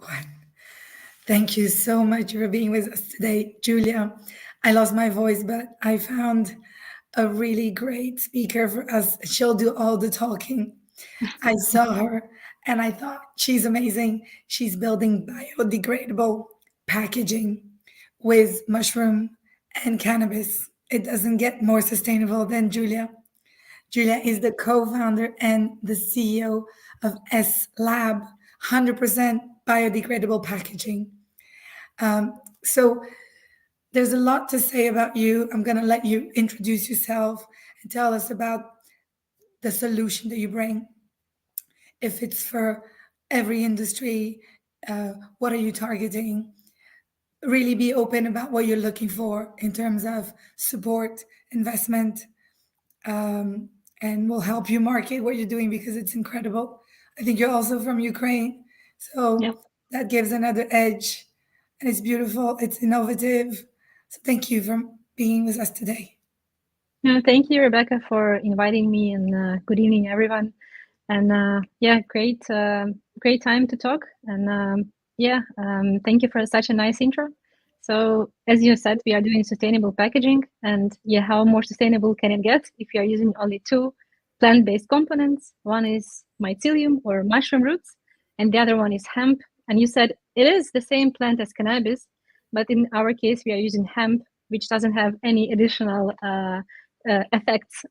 What? Thank you so much for being with us today, Julia. I lost my voice, but I found a really great speaker for us. She'll do all the talking. I saw her and I thought she's amazing. She's building biodegradable packaging with mushroom and cannabis. It doesn't get more sustainable than Julia. Julia is the co-founder and the CEO of S Lab, 100% biodegradable packaging. So there's a lot to say about you. I'm going to let you introduce yourself and tell us about the solution that you bring. If it's for every industry, what are you targeting? Really be open about what you're looking for in terms of support, investment, and we'll help you market what you're doing because it's incredible. I think you're also from Ukraine, Yep. so that gives another edge, and it's beautiful, it's innovative. So thank you for being with us today. No, thank you, Rebecca, for inviting me, and good evening, everyone. And yeah, great time to talk. And thank you for such a nice intro. So as you said, we are doing sustainable packaging, and yeah, how more sustainable can it get if you are using only two plant-based components? One is mycelium or mushroom roots, and the other one is hemp. And you said it is the same plant as cannabis, but in our case, we are using hemp, which doesn't have any additional effects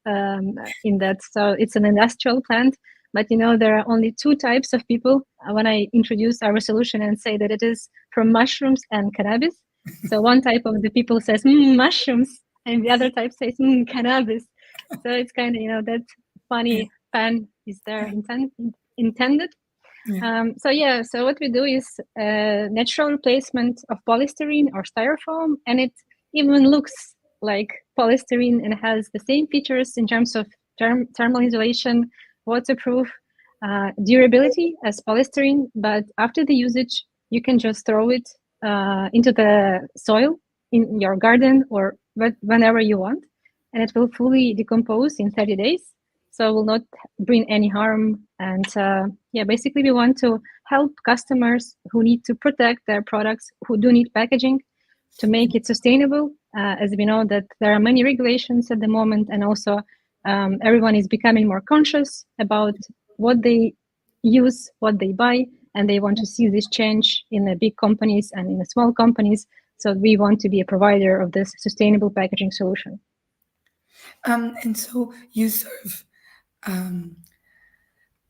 in that. So it's an industrial plant. But there are only two types of people when I introduce our solution and say that it is from mushrooms and cannabis. So one type of the people says mushrooms, and the other type says cannabis. So it's kind of that funny pun is there intended. Yeah. So what we do is natural replacement of polystyrene or styrofoam, and it even looks like polystyrene and has the same features in terms of thermal insulation, waterproof, durability as polystyrene. But after the usage, you can just throw it into the soil in your garden or whenever you want, and it will fully decompose in 30 days. So will not bring any harm. And basically we want to help customers who need to protect their products, who do need packaging, to make it sustainable, as we know that there are many regulations at the moment, and also everyone is becoming more conscious about what they use, what they buy, and they want to see this change in the big companies and in the small companies. So we want to be a provider of this sustainable packaging solution. And so you serve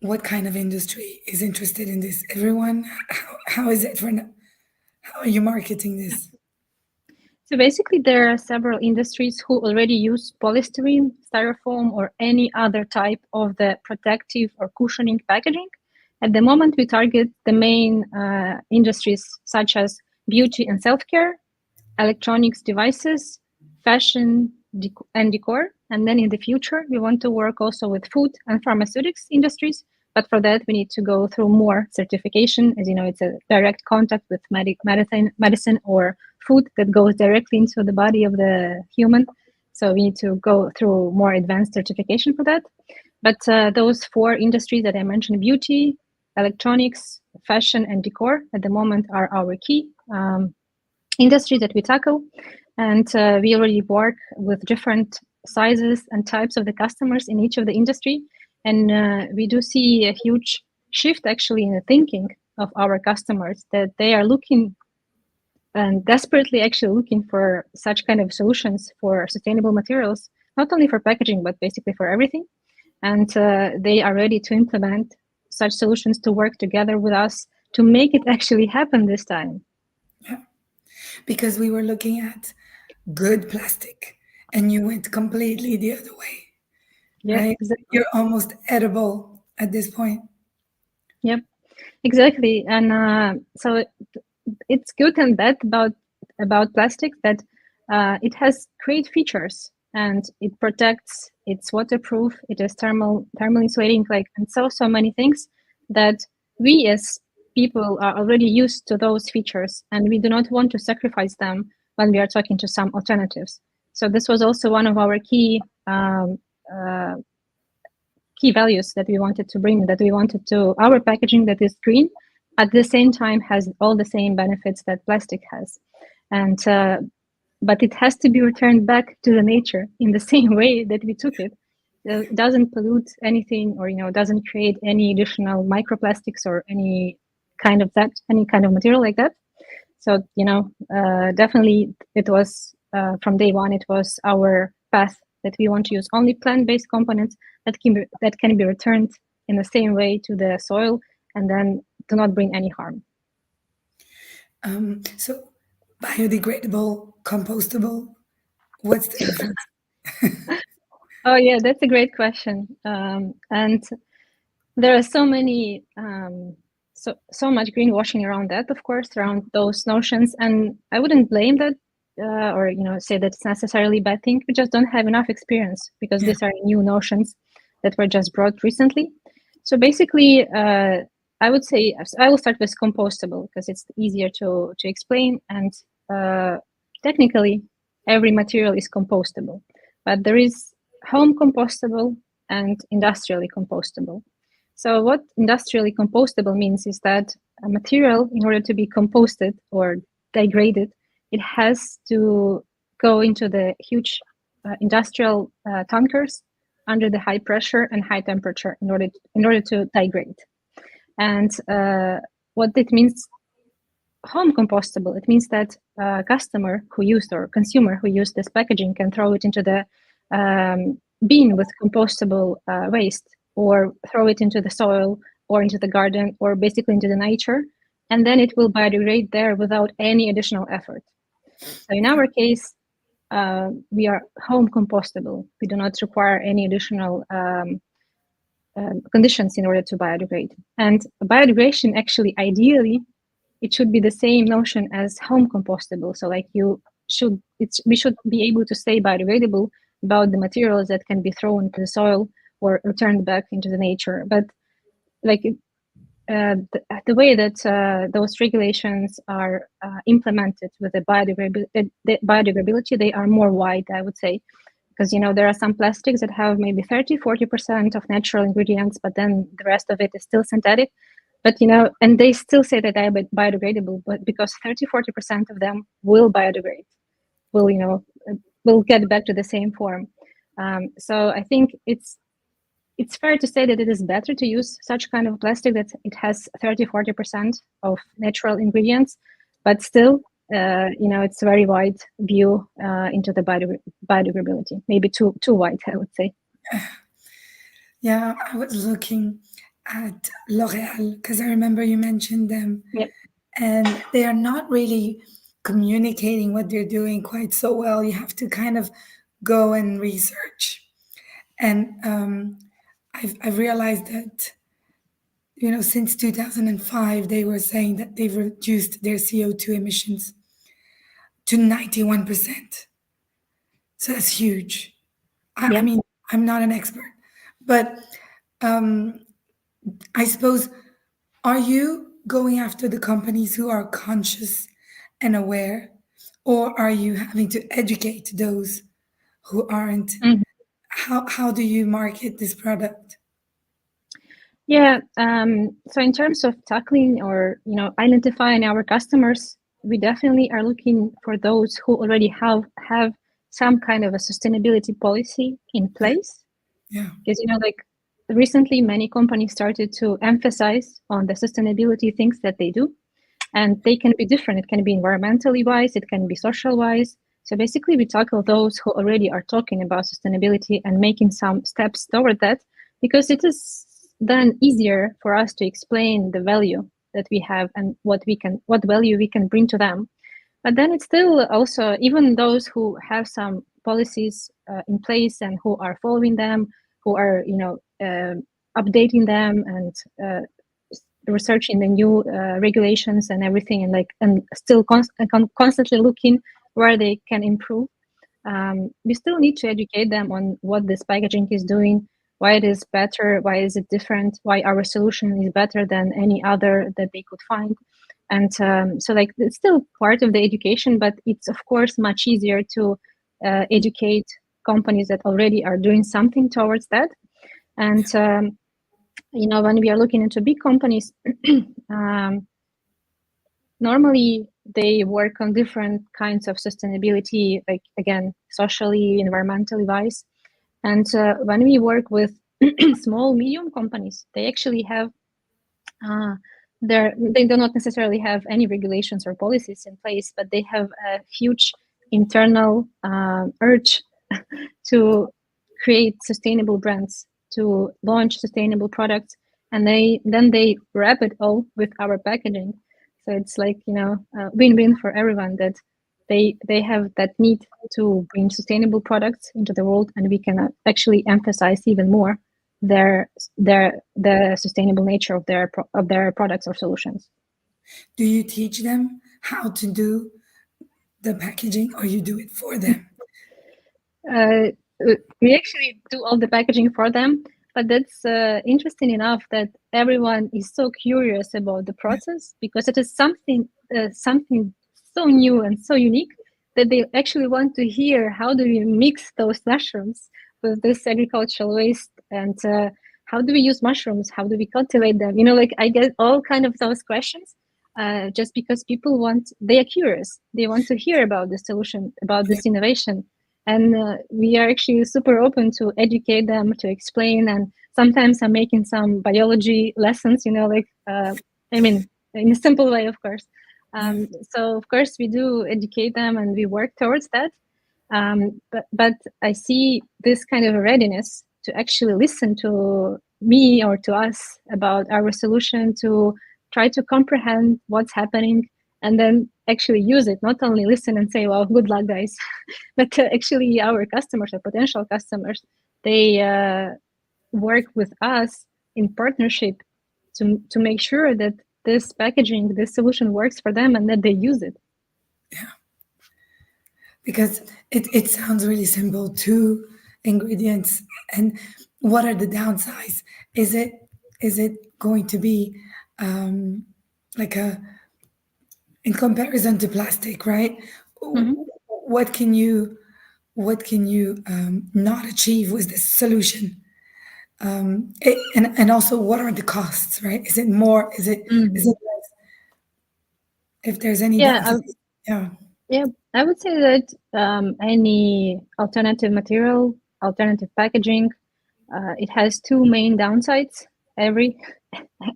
what kind of industry is interested in this? Everyone? How is it for now? How are you marketing this? So basically, there are several industries who already use polystyrene, styrofoam, or any other type of the protective or cushioning packaging. At the moment, we target the main industries such as beauty and self-care, electronics devices, fashion and decor. And then in the future, we want to work also with food and pharmaceutics industries. But for that, we need to go through more certification. As you know, it's a direct contact with medicine or food that goes directly into the body of the human. So we need to go through more advanced certification for that. But those four industries that I mentioned, beauty, electronics, fashion, and decor, at the moment are our key industries that we tackle. And we already work with different sizes and types of the customers in each of the industry. And we do see a huge shift actually in the thinking of our customers, that they are looking and desperately actually looking for such kind of solutions for sustainable materials, not only for packaging, but basically for everything. And they are ready to implement such solutions, to work together with us to make it actually happen this time. Yeah. Because we were looking at good plastic and you went completely the other way. Yeah, Right? exactly. You're almost edible at this point. Yep, exactly. And so it's good and bad about plastics that it has great features, and it protects, it's waterproof, it is thermal insulating, and so many things that we as people are already used to those features, and we do not want to sacrifice them when we are talking to some alternatives. So this was also one of our key values that we wanted to bring, that we wanted to our packaging that is green, at the same time has all the same benefits that plastic has. And but it has to be returned back to the nature in the same way that we took it. It doesn't pollute anything, or doesn't create any additional microplastics or any kind of material like that. So definitely it was from day one, it was our path that we want to use only plant-based components that can be returned in the same way to the soil and then do not bring any harm. So biodegradable, compostable, what's the difference? Oh yeah, that's a great question. And there are so many, so much greenwashing around that, of course, around those notions. And I wouldn't blame that or say that it's necessarily a bad thing. We just don't have enough experience because these are new notions that were just brought recently. So basically, I would say I will start with compostable because it's easier to explain. And technically, every material is compostable, but there is home compostable and industrially compostable. So what industrially compostable means is that a material, in order to be composted or degraded, it has to go into the huge industrial tankers under the high pressure and high temperature in order to degrade. And what it means, home compostable, it means that customer who used or consumer who used this packaging can throw it into the bin with compostable waste, or throw it into the soil or into the garden or basically into the nature, and then it will biodegrade there without any additional effort. So in our case, we are home compostable. We do not require any additional conditions in order to biodegrade. And biodegradation, actually, ideally, it should be the same notion as home compostable. So like we should be able to say biodegradable about the materials that can be thrown into the soil or returned back into the nature. But like the way that those regulations are implemented with the biodegradability, they are more wide, I would say, because there are some plastics that have maybe 30-40% of natural ingredients, but then the rest of it is still synthetic. But and they still say that they are biodegradable, but because 30-40% of them will biodegrade, will get back to the same form. So I think it's fair to say that it is better to use such kind of plastic that it has 30-40% of natural ingredients, but still, it's a very wide view into the biodegradability. Maybe too wide, I would say. Yeah, I was looking at L'Oréal because I remember you mentioned them. Yep. And they are not really communicating what they're doing quite so well. You have to kind of go and research. And I've realized that, since 2005, they were saying that they've reduced their CO2 emissions to 91%. So that's huge. I mean, I'm not an expert, but I suppose, are you going after the companies who are conscious and aware, or are you having to educate those who aren't? Mm-hmm. How do you market this product? Yeah. So in terms of tackling or identifying our customers, we definitely are looking for those who already have some kind of a sustainability policy in place. Yeah. Because like recently, many companies started to emphasize on the sustainability things that they do, and they can be different. It can be environmentally wise, it can be social wise. So basically, we tackle those who already are talking about sustainability and making some steps toward that, because it is then easier for us to explain the value that we have and what value we can bring to them. But then it's still also, even those who have some policies in place and who are following them, who are updating them and researching the new regulations and everything, and still constantly looking where they can improve. We still need to educate them on what this packaging is doing, why it is better, why is it different, why our solution is better than any other that they could find. And so it's still part of the education, but it's of course much easier to educate companies that already are doing something towards that. And when we are looking into big companies, um, normally they work on different kinds of sustainability, like again, socially, environmentally wise. And when we work with small, medium companies, they actually have uh, they do not necessarily have any regulations or policies in place, but they have a huge internal urge to create sustainable brands, to launch sustainable products, and they wrap it all with our packaging. So it's like win-win for everyone, that they have that need to bring sustainable products into the world, and we can actually emphasize even more the sustainable nature of their products or solutions. Do you teach them how to do the packaging, or you do it for them? Uh, we actually do all the packaging for them, but that's interesting enough that everyone is so curious about the process, because it is something so new and so unique that they actually want to hear how do we mix those mushrooms with this agricultural waste, and how do we use mushrooms, how do we cultivate them, like I get all kind of those questions, just because they are curious, they want to hear about the solution, about Yeah. this innovation. And we are actually super open to educate them, to explain, and sometimes I'm making some biology lessons, like I mean, in a simple way, of course. Yeah. So of course we do educate them and we work towards that. But I see this kind of a readiness to actually listen to me or to us about our solution, to try to comprehend what's happening, and then actually use it, not only listen and say, well, good luck, guys. But actually our customers or potential customers, they work with us in partnership to make sure that this packaging, this solution works for them and that they use it. Yeah. Because it sounds really simple, two ingredients. And what are the downsides? Is it going to be like a, in comparison to plastic, right? Mm-hmm. What can you not achieve with this solution? And also, what are the costs, right? Is it more? Is it Mm. less? If there's any Yeah, downsides? Yeah. yeah, I would say that any alternative material, alternative packaging, it has two main downsides. Every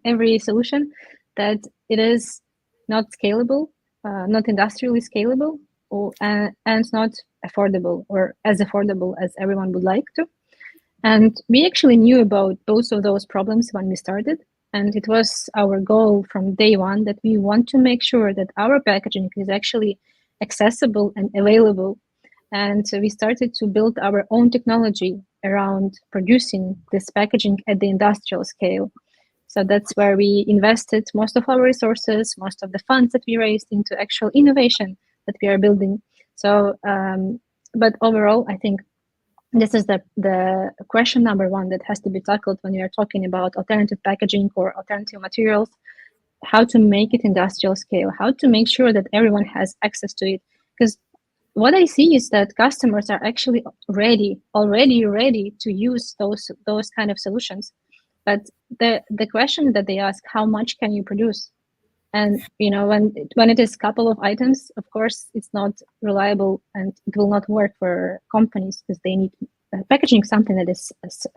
every solution, that it is not scalable, not industrially scalable, and not affordable, or as affordable as everyone would like to. And we actually knew about both of those problems when we started. And it was our goal from day one that we want to make sure that our packaging is actually accessible and available. And so we started to build our own technology around producing this packaging at the industrial scale. So that's where we invested most of our resources, most of the funds that we raised into actual innovation that we are building. So, but overall, I think this is the question number one that has to be tackled when you are talking about alternative packaging or alternative materials: how to make it industrial scale, how to make sure that everyone has access to it. Because what I see is that customers are actually already ready to use those kind of solutions, but the question that they ask, how much can you produce? And when it is a couple of items, of course it's not reliable and it will not work for companies, because they need packaging something that is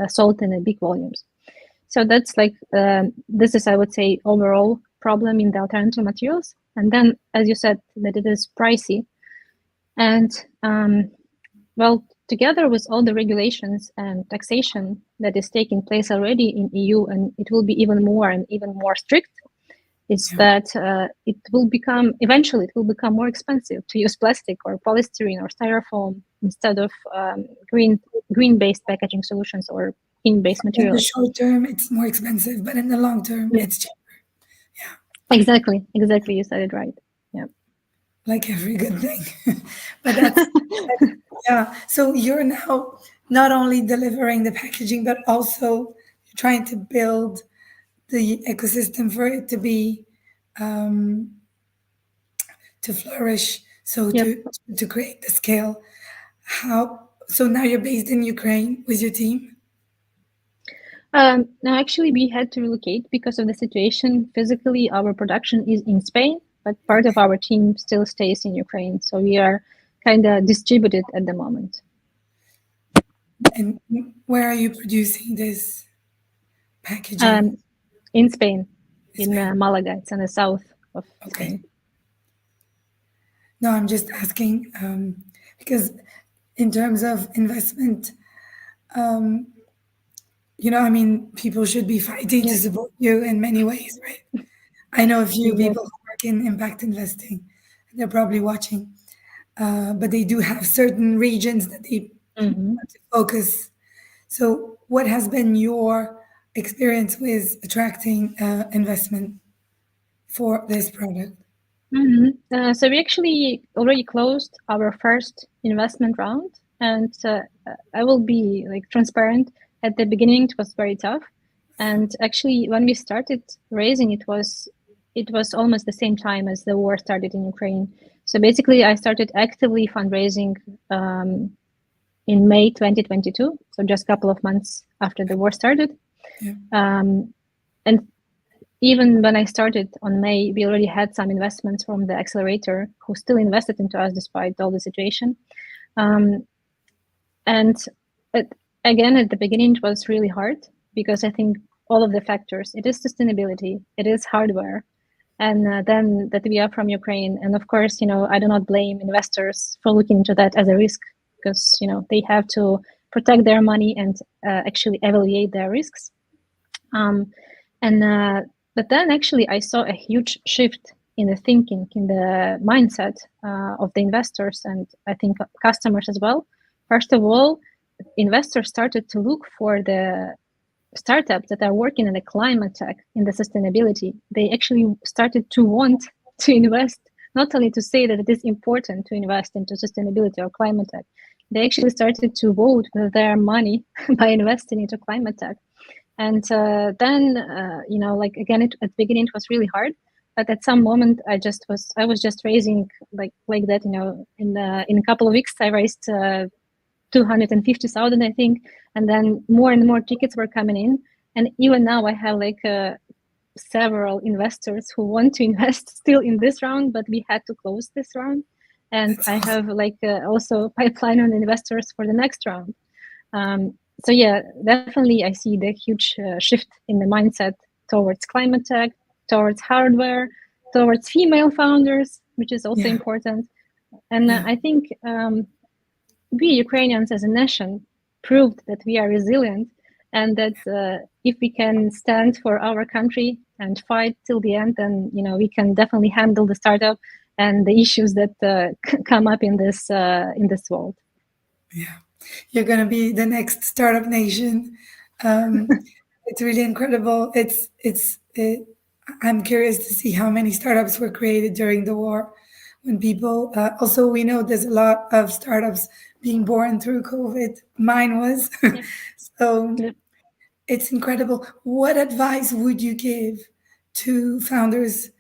sold in a big volumes. So that's like this is, I would say, overall problem in the alternative materials. And then, as you said, that it is pricey. And well, together with all the regulations and taxation that is taking place already in EU, and it will be even more and even more strict, is Yeah. that eventually it will become more expensive to use plastic or polystyrene or styrofoam instead of green-based packaging solutions or green-based In the materials. short term, it's more expensive, but in the long term, Yeah, it's cheap. Yeah. exactly. You said it right. Yeah. Like every good thing. But yeah. So you're now not only delivering the packaging, but also trying to build the ecosystem for it to be to flourish. So Yep. to create the scale. How? So now you're based in Ukraine with your team. No, actually, we had to relocate because of the situation. Physically, our production is in Spain, but part of our team still stays in Ukraine. So we are kind of distributed at the moment. And where are you producing this packaging? In Spain, In in Spain. Malaga. It's in the south of Okay. Spain. No, I'm just asking because in terms of investment, um, I mean, people should be fighting to Yes, support you in many ways, right? I know a few people exactly. who work in impact investing. They're probably watching, but they do have certain regions that they Mm-hmm. want to focus. So, what has been your experience with attracting investment for this product? Mm-hmm. So we actually already closed our first investment round, and I will be like transparent. At the beginning, it was very tough, and actually, when we started raising, it was almost the same time as the war started in Ukraine. So basically, I started actively fundraising in May 2022, so just a couple of months after the war started. Yeah. And even when I started on May, we already had some investments from the accelerator who still invested into us despite all the situation. And it, again, at the beginning, it was really hard because I think all of the factors, it is sustainability, it is hardware, and then that we are from Ukraine. And of course, I do not blame investors for looking into that as a risk because, they have to protect their money and actually evaluate their risks. And but then actually I saw a huge shift in the thinking, in the mindset of the investors and I think customers as well. First of all, investors started to look for the startups that are working in the climate tech, in the sustainability. They actually started to want to invest, not only to say that it is important to invest into sustainability or climate tech. They actually started to vote with their money by investing into climate tech. And then like again at the beginning it was really hard, but at some moment I was just raising like that, in a couple of weeks I raised 250,000 I think, and then more and more tickets were coming in, and even now I have like several investors who want to invest still in this round, but we had to close this round, and That's I awesome. have like also pipeline on investors for the next round. So yeah, definitely I see the huge shift in the mindset towards climate tech, towards hardware, towards female founders, which is also Yeah. important. And Yeah. I think we Ukrainians as a nation proved that we are resilient and that if we can stand for our country and fight till the end, then we can definitely handle the startup and the issues that come up in this world. Yeah. You're going to be the next startup nation. It's really incredible. I'm curious to see how many startups were created during the war. When people, also, we know there's a lot of startups being born through COVID. Mine was. Yeah. So Yeah. it's incredible. What advice would you give to founders,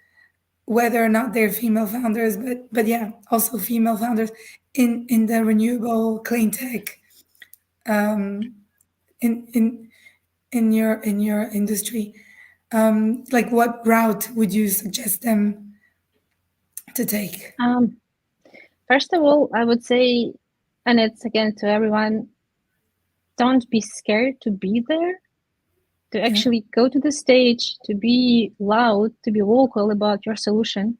whether or not they're female founders, but yeah, also female founders in the renewable clean tech, um, in in in your industry? Like, what route would you suggest them to take? Um, First of all, I would say, and it's again to everyone, don't be scared to be there, to Yeah, actually go to the stage, to be loud, to be vocal about your solution.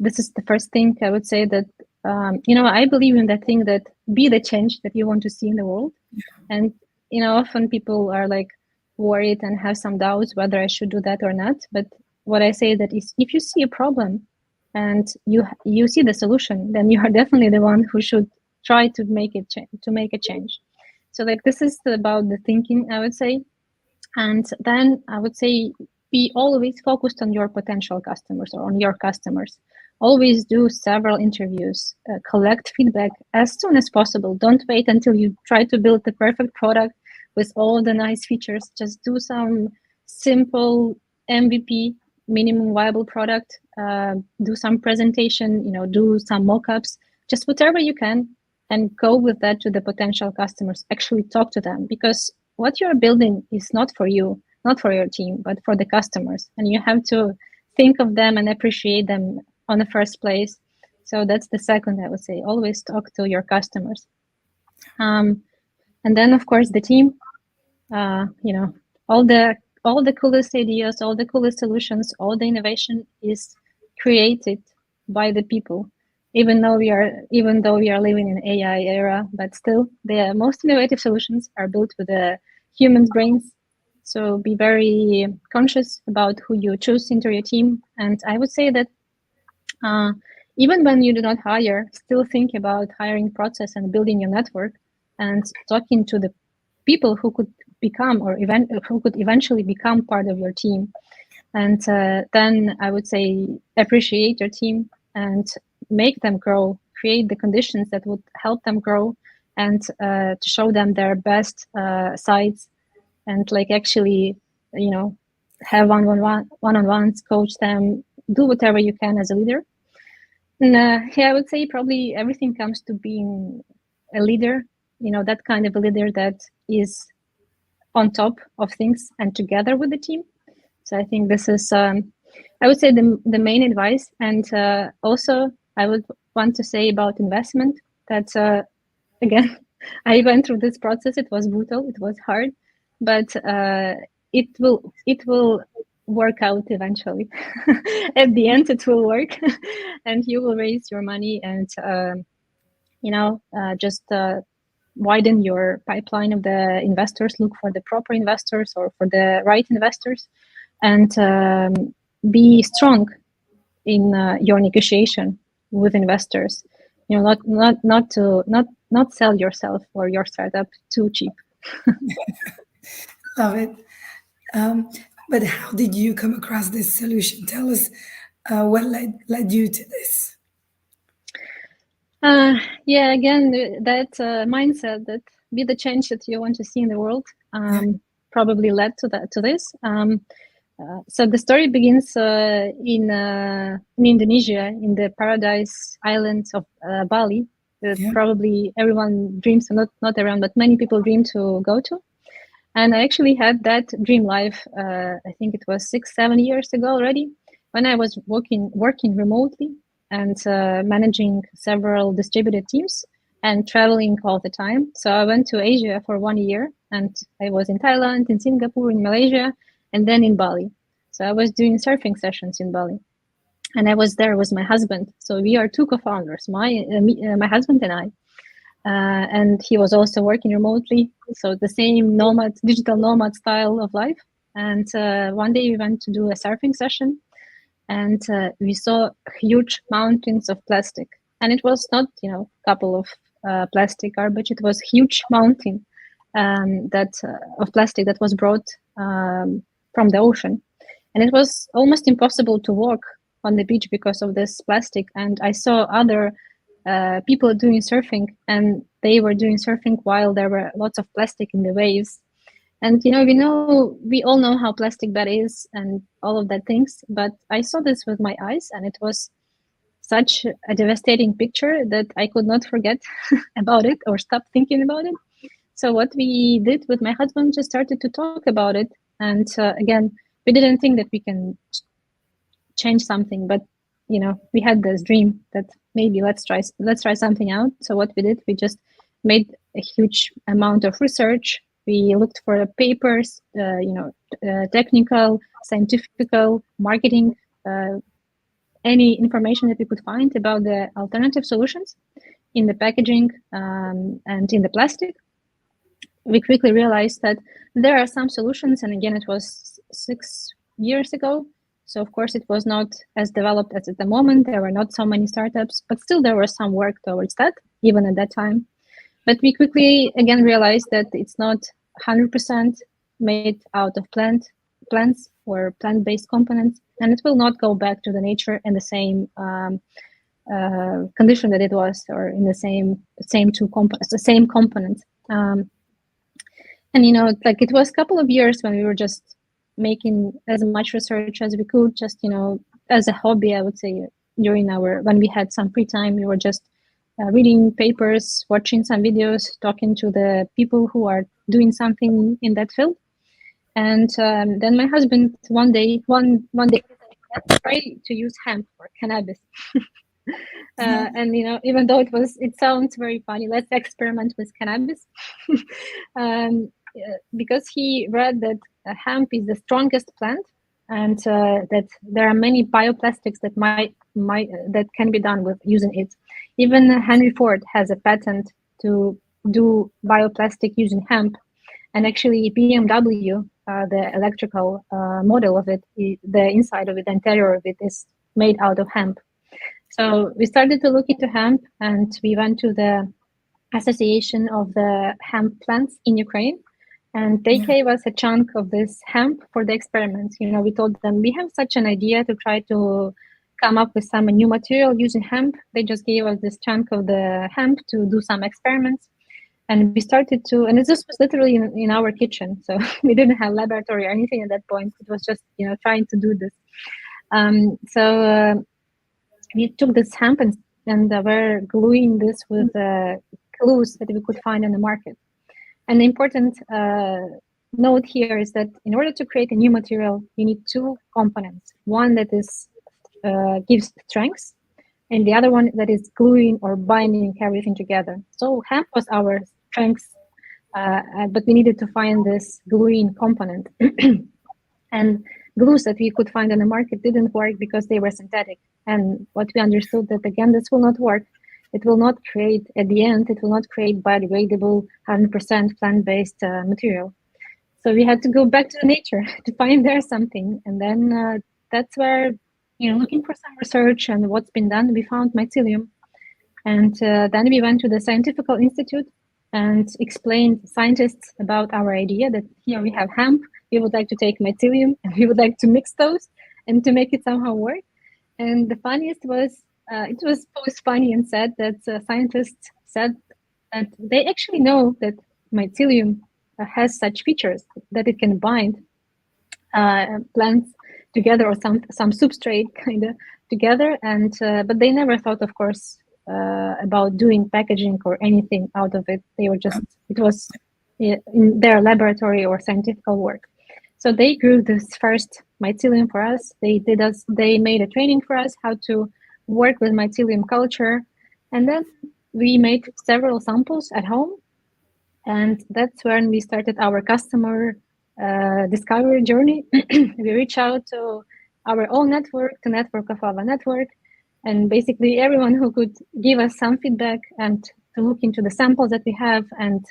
This is the first thing I would say, that, I believe in that thing, that be the change that you want to see in the world. And, often people are like worried and have some doubts whether I should do that or not. But what I say that is, if you see a problem and you see the solution, then you are definitely the one who should try to make it to make a change. So like this is about the thinking, I would say. And then I would say be always focused on your potential customers or on your customers. Always do several interviews, collect feedback as soon as possible. Don't wait until you try to build the perfect product with all the nice features. Just do some simple MVP, minimum viable product. Do some presentation, do some mock-ups, just whatever you can, and go with that to the potential customers. Actually talk to them, because what you're building is not for you, not for your team, but for the customers. And you have to think of them and appreciate them on the first place. So that's the second, I would say, always talk to your customers. And then of course the team, all the coolest ideas, all the coolest solutions, all the innovation is created by the people. Even though we are living in AI era, but still the most innovative solutions are built with the human brains. So be very conscious about who you choose into your team. And I would say that even when you do not hire, still think about hiring process and building your network and talking to the people who could become who could eventually become part of your team. And then I would say appreciate your team and make them grow, create the conditions that would help them grow, and to show them their best sides, and like actually, have one-on-ones, coach them, do whatever you can as a leader. And yeah, I would say probably everything comes to being a leader, that kind of a leader that is on top of things and together with the team. So I think this is, I would say, the main advice. And also, I would want to say about investment that, again, I went through this process. It was brutal. It was hard, but it will work out eventually. At the end, it will work, and you will raise your money and just widen your pipeline of the investors. Look for the proper investors or for the right investors, and be strong in your negotiation with investors. Not sell yourself or your startup too cheap. Love it. But how did you come across this solution? Tell us what led you to this. Yeah, again, that mindset, that be the change that you want to see in the world, probably led to this. So the story begins in Indonesia, in the paradise islands of Bali. That probably everyone dreams, not everyone, but many people dream to go to. And I actually had that dream life. I think it was 6-7 years ago already, when I was working remotely and managing several distributed teams and traveling all the time. So I went to Asia for 1 year, and I was in Thailand, in Singapore, in Malaysia, and then in Bali. So I was doing surfing sessions in Bali, and I was there with my husband. So we are two co-founders, my husband and I. And he was also working remotely, so the same digital nomad style of life. And one day we went to do a surfing session, and we saw huge mountains of plastic. And it was not, a couple of plastic garbage. It was huge mountain of plastic that was brought from the ocean. And it was almost impossible to walk on the beach because of this plastic. And I saw other people doing surfing, and they were doing surfing while there were lots of plastic in the waves. And we all know how plastic that is and all of that things, but I saw this with my eyes, and it was such a devastating picture that I could not forget about it or stop thinking about it. So what we did with my husband, just started to talk about it. And again, we didn't think that we can change something, but we had this dream that maybe let's try something out. So what we did, we just made a huge amount of research. We looked for papers, technical, scientific, marketing, any information that we could find about the alternative solutions in the packaging and in the plastic. We quickly realized that there are some solutions, and again, it was 6 years ago. So of course, it was not as developed as at the moment. There were not so many startups, but still there was some work towards that, even at that time. But we quickly, again, realized that it's not 100% made out of plants or plant-based components, and it will not go back to the nature in the same condition that it was, or in the same components. And it was a couple of years when we were just making as much research as we could, just as a hobby, I would say. When we had some free time, we were just reading papers, watching some videos, talking to the people who are doing something in that field. And then my husband one day said, let's try to use hemp or cannabis. And even though it sounds very funny, let's experiment with cannabis. Because he read that hemp is the strongest plant, and that there are many bioplastics that that can be done with using it. Even Henry Ford has a patent to do bioplastic using hemp, and actually BMW, the electrical model of it, the inside of it, the interior of it is made out of hemp. So we started to look into hemp, and we went to the Association of the Hemp Plants in Ukraine, and they gave us a chunk of this hemp for the experiments. We told them we have such an idea to try to come up with some new material using hemp. They just gave us this chunk of the hemp to do some experiments. And we started to, and this was literally in our kitchen. So we didn't have laboratory or anything at that point. It was just, trying to do this. So we took this hemp and were gluing this with glues that we could find in the market. And the important note here is that in order to create a new material, you need two components. One that is gives strength, and the other one that is gluing or binding everything together. So hemp was our strength, but we needed to find this gluing component. And glues that we could find on the market didn't work because they were synthetic. And what we understood that, again, this will not work. It will not create, at the end, it will not create biodegradable 100% plant-based material. So we had to go back to nature to find there something. And then that's where, looking for some research and what's been done, we found mycelium. And then we went to the Scientific Institute and explained to scientists about our idea that here we have hemp, we would like to take mycelium, and we would like to mix those and to make it somehow work. And the funniest was, it was both funny and sad that scientists said that they actually know that mycelium has such features that it can bind plants together, or some substrate kind of together, and but they never thought, of course, about doing packaging or anything out of it. They were just, it was in their laboratory or scientific work. So they grew this first mycelium for us. They made a training for us how to work with mycelium culture, and then we made several samples at home, and that's when we started our customer discovery journey. We reached out to our own network, the network of our network, and basically everyone who could give us some feedback and to look into the samples that we have and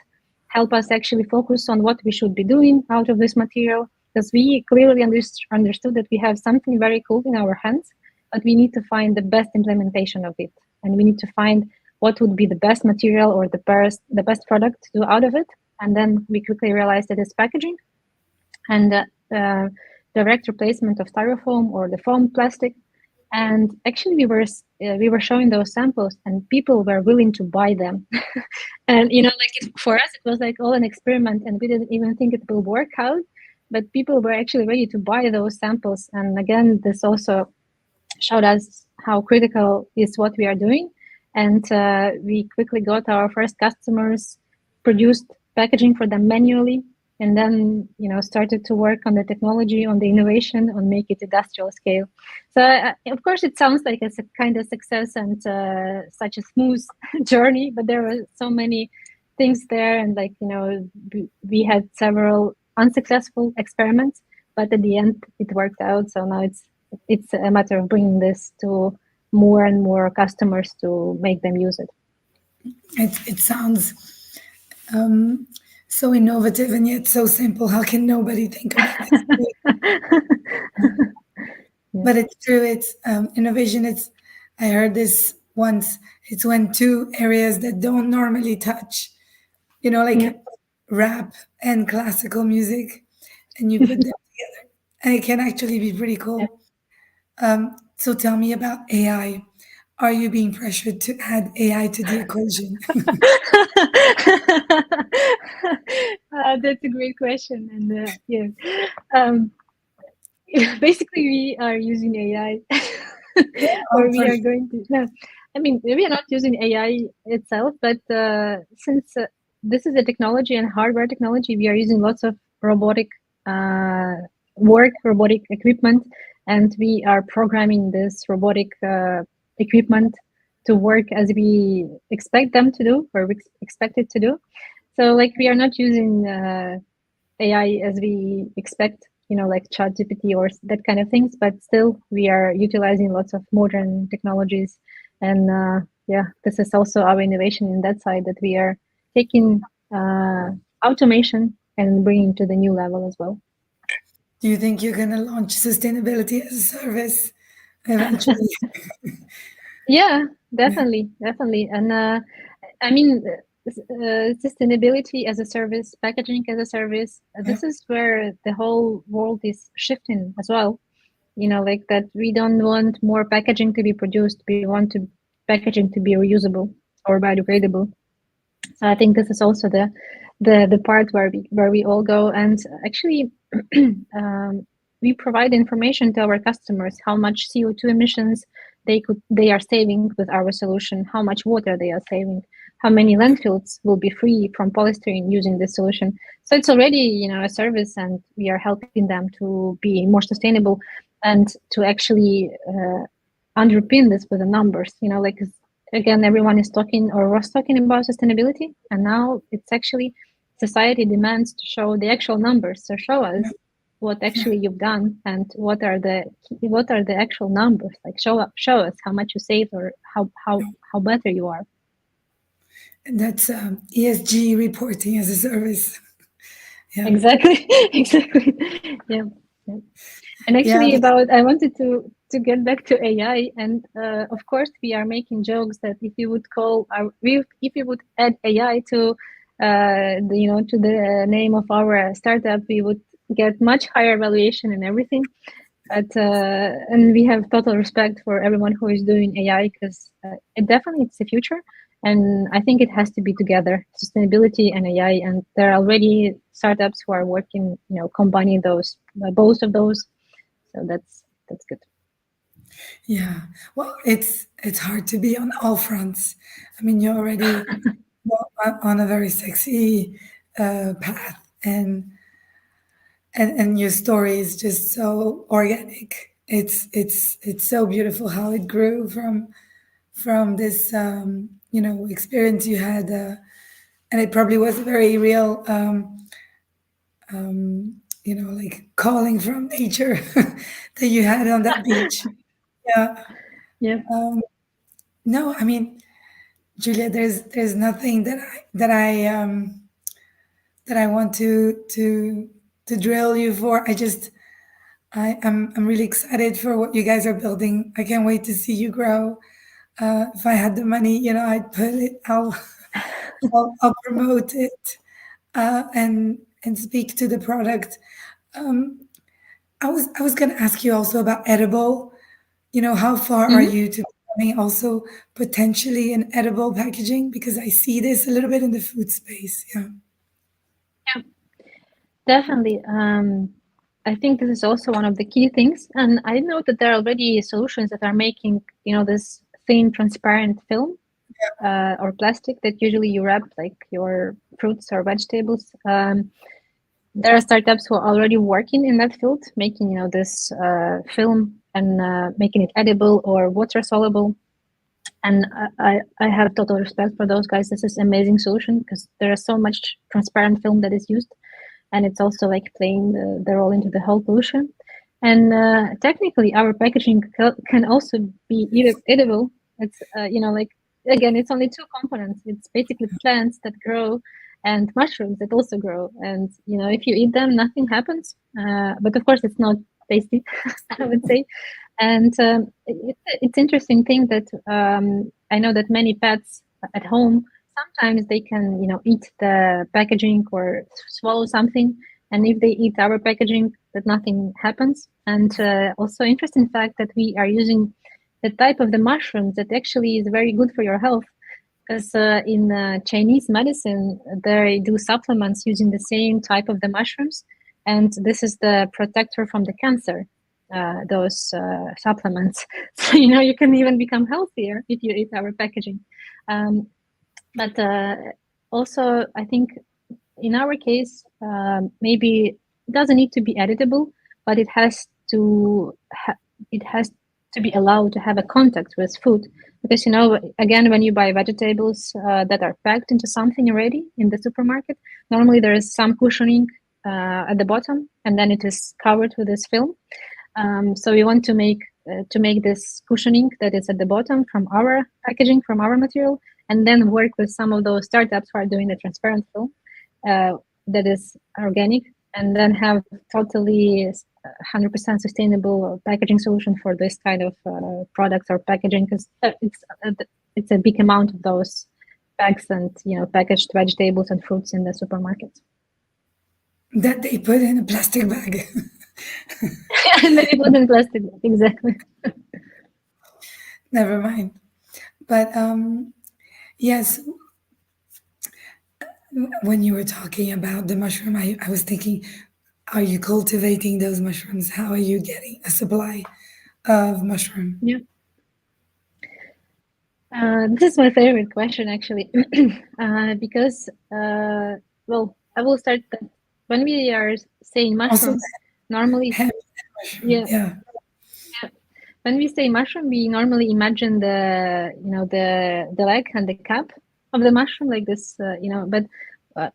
help us actually focus on what we should be doing out of this material, because we clearly understood that we have something very cool in our hands, but we need to find the best implementation of it, and we need to find what would be the best material or the best product to do out of it. And then we quickly realized that it's packaging and direct replacement of styrofoam or the foam plastic. And actually we were showing those samples, and people were willing to buy them. And for us it was like all an experiment, and we didn't even think it will work out, but people were actually ready to buy those samples. And again, this also showed us how critical is what we are doing. And we quickly got our first customers, produced packaging for them manually, and then started to work on the technology, on the innovation, on make it industrial scale. So of course it sounds like it's a kind of success and such a smooth journey, but there were so many things there, and we had several unsuccessful experiments, but at the end it worked out. So now it's a matter of bringing this to more and more customers to make them use it. It sounds so innovative and yet so simple. How can nobody think about this? But it's true. It's innovation. I heard this once. It's when two areas that don't normally touch, rap and classical music, and you put them together, and it can actually be pretty cool. So tell me about AI. Are you being pressured to add AI to the equation? That's a great question. And basically we are using AI or we are going to, no, I mean, we are not using AI itself, but since this is a technology and hardware technology. We are using lots of robotic robotic equipment, and we are programming this robotic equipment to work as we expect them to do, or we expect it to do. So like we are not using AI as we expect, like ChatGPT or that kind of things, but still we are utilizing lots of modern technologies. And yeah, this is also our innovation in that side, that we are taking automation and bringing to the new level as well. Do you think you're going to launch sustainability as a service eventually? Yeah, Yeah. definitely. And I mean, sustainability as a service, packaging as a service, Yeah. this is where the whole world is shifting as well. Like that we don't want more packaging to be produced. We want packaging to be reusable or biodegradable. So I think this is also the part where we all go. And actually, we provide information to our customers how much CO2 emissions they are saving with our solution, how much water they are saving, how many landfills will be free from polystyrene using this solution. So it's already a service, and we are helping them to be more sustainable and to actually underpin this with the numbers. Like again, everyone is talking or was talking about sustainability, and now it's actually society demands to show the actual numbers. So show us what actually you've done, and what are the actual numbers. Like show us how much you saved, or how better you are. And that's ESG reporting as a service. Yeah. Exactly. Exactly. Yeah. Yeah. And Yeah. actually, I wanted to get back to AI, and of course, we are making jokes that if you would if you would add AI to, to the name of our startup, we would get much higher valuation and everything. But and we have total respect for everyone who is doing AI, because it definitely it's the future, and I think it has to be together, sustainability and AI. And there are already startups who are working, combining those both of those. So that's good. Yeah. Well, it's hard to be on all fronts. I mean, you're already on a very sexy path, and your story is just so organic. It's so beautiful how it grew from this experience you had, and it probably was a very real like calling from nature that you had on that beach. Yeah. Yeah. No, I mean, Julia, there's nothing that I want to drill you for. I'm really excited for what you guys are building. I can't wait to see you grow. If I had the money, I'd put it. I'll promote it, and speak to the product. I was going to ask you also about edible. How far are Hmm. you to becoming also potentially an edible packaging? Because I see this a little bit in the food space. Yeah. Yeah, definitely. I think this is also one of the key things, and I know that there are already solutions that are making, this thin, transparent film or plastic that usually you wrap like your fruits or vegetables. There are startups who are already working in that field, making this film and making it edible or water soluble. And I have total respect for those guys. This is an amazing solution, because there is so much transparent film that is used, and it's also like playing the role into the whole pollution. And technically, our packaging can also be edible. It's like, again, it's only two components. It's basically plants that grow and mushrooms that also grow. And if you eat them, nothing happens. But of course, it's not tasty, I would say. And it's interesting thing that I know that many pets at home, sometimes they can eat the packaging or swallow something, and if they eat our packaging, that nothing happens. And also interesting fact that we are using the type of the mushrooms that actually is very good for your health, because in Chinese medicine they do supplements using the same type of the mushrooms, and this is the protector from the cancer, those supplements. So you can even become healthier if you eat our packaging. But also, I think in our case, maybe it doesn't need to be editable, but it has to be allowed to have a contact with food, because again, when you buy vegetables that are packed into something already in the supermarket, normally there is some cushioning at the bottom, and then it is covered with this film. So we want to make this cushioning that is at the bottom from our packaging, from our material, and then work with some of those startups who are doing the transparent film that is organic, and then have totally 100% sustainable packaging solution for this kind of products or packaging, because it's a big amount of those bags and packaged vegetables and fruits in the supermarkets that they put in a plastic bag. and then it was in plastic bag, exactly. Never mind. But yes, when you were talking about the mushroom, I was thinking, are you cultivating those mushrooms? How are you getting a supply of mushroom? Yeah. This is my favorite question, actually, because, well, I will start that when we are saying Also, mushroom, normally, hemp mushroom. yeah, Yeah. when we say mushroom, we normally imagine the leg and the cap of the mushroom, like this, but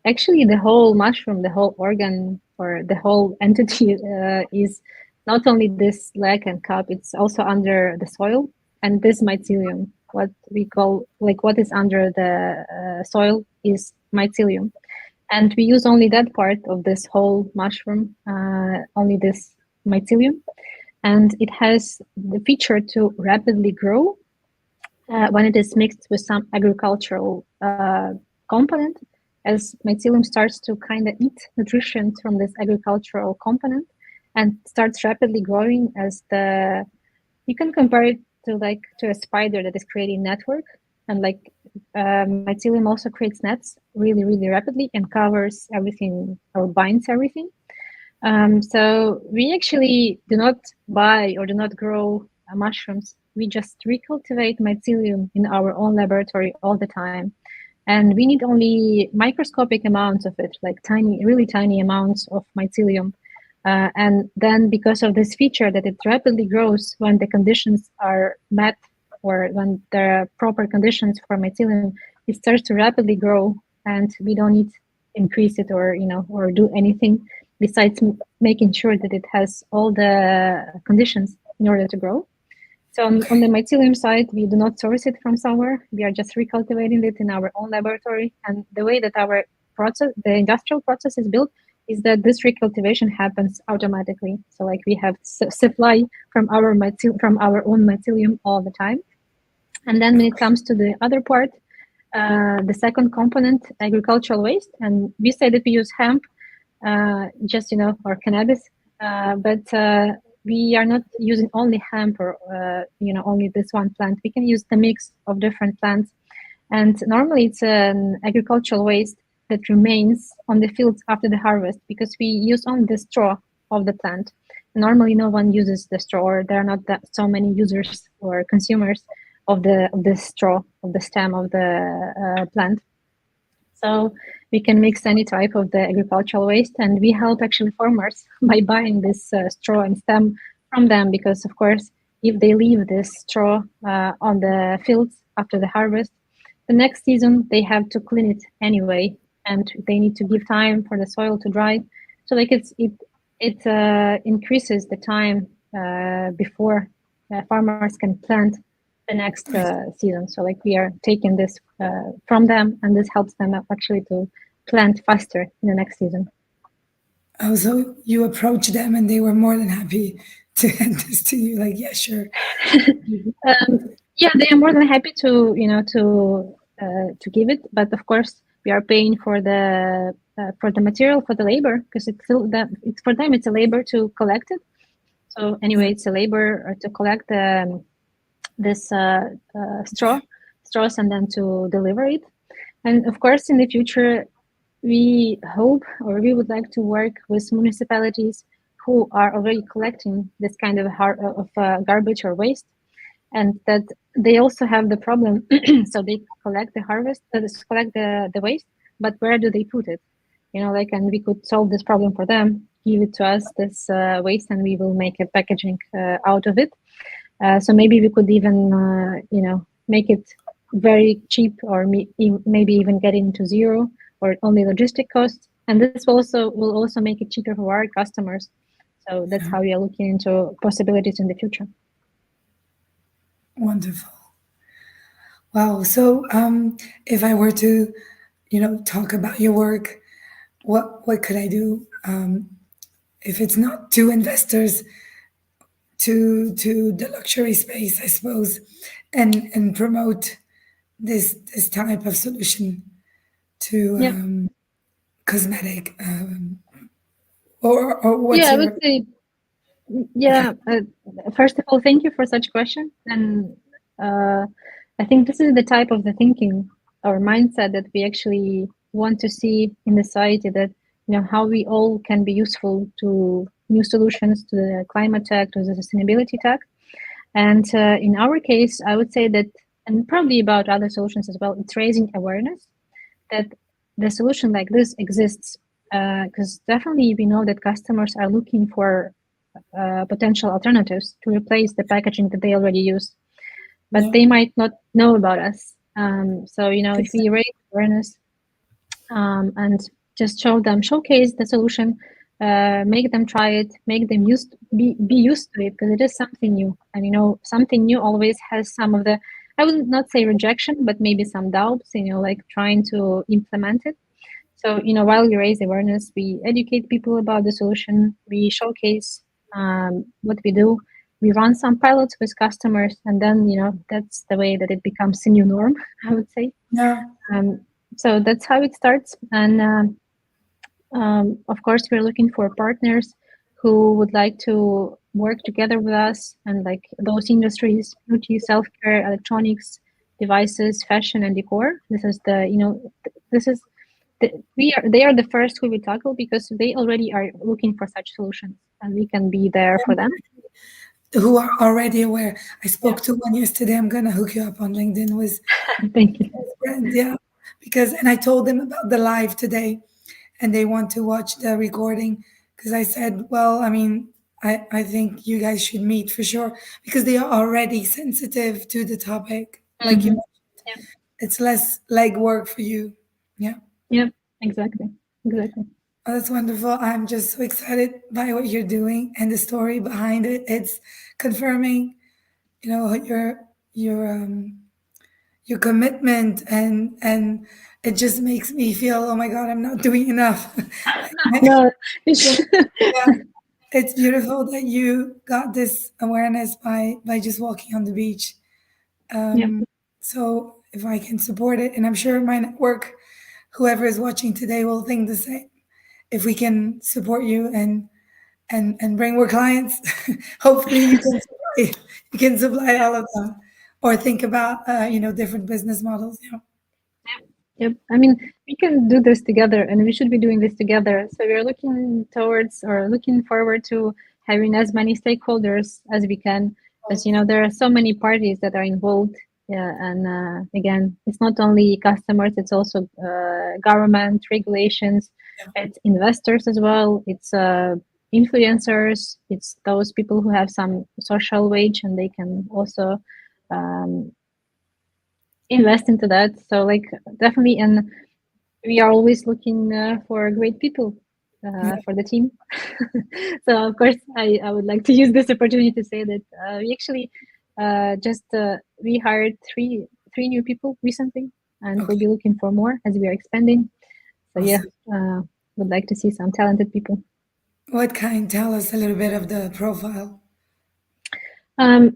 actually the whole mushroom, the whole organ or the whole entity is not only this leg and cup, it's also under the soil, and this mycelium, what we call, like, what is under the soil is mycelium. And we use only that part of this whole mushroom, only this mycelium. And it has the feature to rapidly grow when it is mixed with some agricultural component, as mycelium starts to kind of eat nutrition from this agricultural component and starts rapidly growing as you can compare it to a spider that is creating network, and mycelium also creates nets really, really rapidly and covers everything or binds everything. So we actually do not buy or do not grow mushrooms. We just recultivate mycelium in our own laboratory all the time. And we need only microscopic amounts of it, like tiny, really tiny amounts of mycelium. And then because of this feature that it rapidly grows when the conditions are met, or when there are proper conditions for mycelium, it starts to rapidly grow, and we don't need to increase it or do anything besides making sure that it has all the conditions in order to grow. So on the mycelium side, we do not source it from somewhere. We are just recultivating it in our own laboratory. And the way that our process, the industrial process, is built is that this recultivation happens automatically. So like we have supply from our own mycelium all the time. And then when it comes to the other part, the second component, agricultural waste, and we say that we use hemp, or cannabis, but we are not using only hemp or only this one plant. We can use the mix of different plants, and normally it's an agricultural waste that remains on the fields after the harvest, because we use only the straw of the plant. Normally, no one uses the straw, or there are not so many users or consumers of the straw of the stem of the plant. So we can mix any type of the agricultural waste, and we help actually farmers by buying this straw and stem from them, because of course, if they leave this straw on the fields after the harvest, the next season they have to clean it anyway, and they need to give time for the soil to dry. So like it increases the time before farmers can plant the next season. So like we are taking this from them, and this helps them actually to plant faster in the next season. Oh, so you approached them and they were more than happy to hand this to you, like, yeah, sure. Yeah, they are more than happy to give it, but of course we are paying for the material, for the labor, because it's for them it's a labor to collect it. So anyway, it's a labor to collect this straws and then to deliver it. And of course, in the future, we hope, or we would like to work with municipalities who are already collecting this kind of garbage or waste, and that they also have the problem. So they collect the waste, but where do they put it? And we could solve this problem for them, give it to us, this waste, and we will make a packaging out of it. So maybe we could even, make it very cheap, or maybe even get into zero or only logistic costs. And this will also make it cheaper for our customers. So that's how we are looking into possibilities in the future. Wonderful. Wow. So, if I were to, talk about your work, what could I do? If it's not to investors, to the luxury space, I suppose, and promote this type of solution to Yeah. cosmetic, or what's Yeah, I would your say, yeah. First of all, thank you for such question. And I think this is the type of the thinking or mindset that we actually want to see in the society, that how we all can be useful to new solutions, to the climate tech, to the sustainability tech. And in our case, I would say that, and probably about other solutions as well, it's raising awareness that the solution like this exists. Because definitely we know that customers are looking for potential alternatives to replace the packaging that they already use, but yeah, they might not know about us. So if we raise awareness, and just showcase the solution, make them try it, make them be used to it, because it is something new, and something new always has some of the, I would not say rejection, but maybe some doubts, like trying to implement it. So while we raise awareness, we educate people about the solution, we showcase what we do, we run some pilots with customers, and then that's the way that it becomes a new norm, I would say. yeah, So that's how it starts. And of course, we're looking for partners who would like to work together with us, and like those industries: beauty, self-care, electronics, devices, fashion, and decor. This is this is they are the first who we tackle, because they already are looking for such solutions, and we can be there for them. who are already aware. I Yeah. spoke to one yesterday. I'm gonna hook you up on LinkedIn with Thank you. his friend. Yeah, and I told them about the live today, and they want to watch the recording, because I said, well, I mean, I think you guys should meet for sure, because they are already sensitive to the topic. Like you, Mm-hmm. Yeah. it's less legwork for you. Yeah. Yeah. Exactly. Exactly. Oh, that's wonderful. I'm just so excited by what you're doing and the story behind it. It's confirming, your your um your commitment, and it just makes me feel, oh my God, I'm not doing enough. No. It's Yeah, it's beautiful that you got this awareness by just walking on the beach. yeah. So if I can support it, and I'm sure my network, whoever is watching today, will think the same. If we can support you and bring more clients, hopefully you can supply all of them, or think about different business models. Yeah. Yep. I mean, we can do this together, and we should be doing this together. So we're looking towards, or looking forward to, having as many stakeholders as we can, because there are so many parties that are involved. Yeah, and again, it's not only customers; it's also government regulations, it's investors as well, it's influencers, it's those people who have some social wage, and they can also um, invest into that. So like, definitely, and we are always looking for great people for the team. So of course, I would like to use this opportunity to say that we actually just we hired three new people recently, and we'll Okay. be looking for more as we are expanding. So yeah, Awesome. would like to see some talented people. What kind? Tell us a little bit of the profile.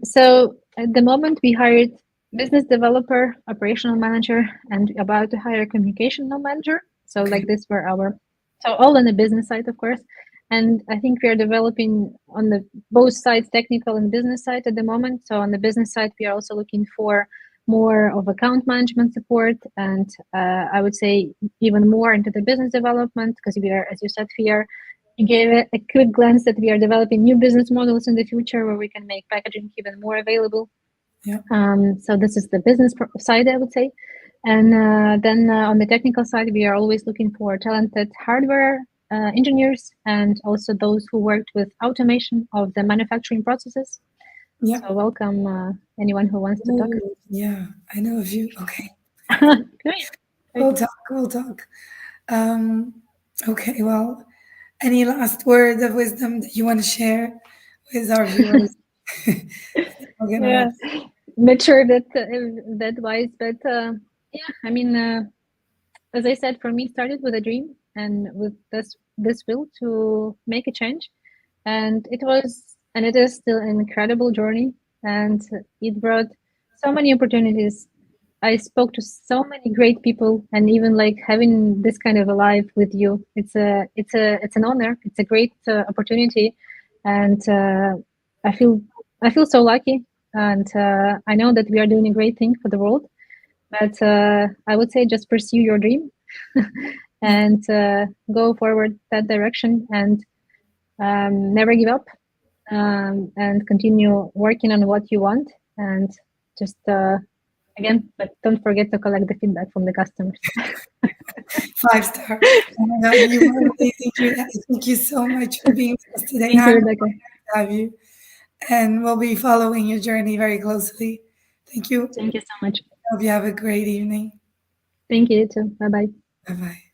So at the moment, we hired business developer, operational manager, and about to hire a communicational manager. So Okay. like this were our, so all on the business side, of course. And I think we are developing on the both sides, technical and business side at the moment. So on the business side, we are also looking for more of account management support, and I would say even more into the business development, because we are, as you said, we are, you gave it a quick glance that we are developing new business models in the future where we can make packaging even more available. Yeah. So this is the business side, I would say. And then on the technical side, we are always looking for talented hardware engineers and also those who worked with automation of the manufacturing processes. Yeah. So welcome anyone who wants to talk. Oh, yeah, I know a few. Okay. Great. Great. We'll talk. We'll talk. Um, okay. Well, any last word of wisdom that you want to share with our viewers? We're gonna. Yeah, not sure that that wise, but yeah, I mean, as I said, for me, started with a dream and with this will to make a change, and it was and it is still an incredible journey, and it brought so many opportunities. I spoke to so many great people, and even like having this kind of a life with you, it's an honor. It's a great opportunity, and I feel I feel so lucky, and I know that we are doing a great thing for the world. But I would say just pursue your dream Yeah. and go forward that direction, and never give up, and continue working on what you want, and just again, but don't forget to collect the feedback from the customers. 5 star. Oh my God, you were amazing, Julia. Thank you so much for being with us today. Thank you, I'm Rebecca. honored to have you, and we'll be following your journey very closely. Thank you. Thank you so much. Hope you have a great evening. Thank you too. Bye bye. Bye bye.